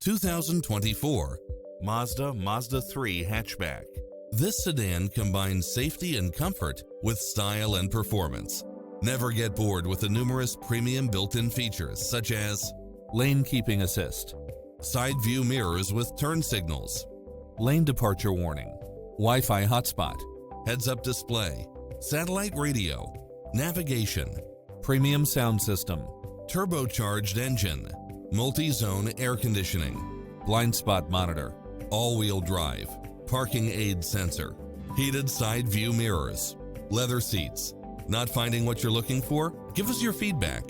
2024 Mazda Mazda3 Hatchback. This sedan combines safety and comfort with style and performance. Never get bored with the numerous premium built-in features such as lane keeping assist, side view mirrors with turn signals, lane departure warning, Wi-Fi hotspot, heads-up display, satellite radio, navigation, premium sound system, turbocharged engine, multi-zone air conditioning, blind spot monitor, all-wheel drive, parking aid sensor, heated side view mirrors, leather seats. Not finding what you're looking for? Give us your feedback.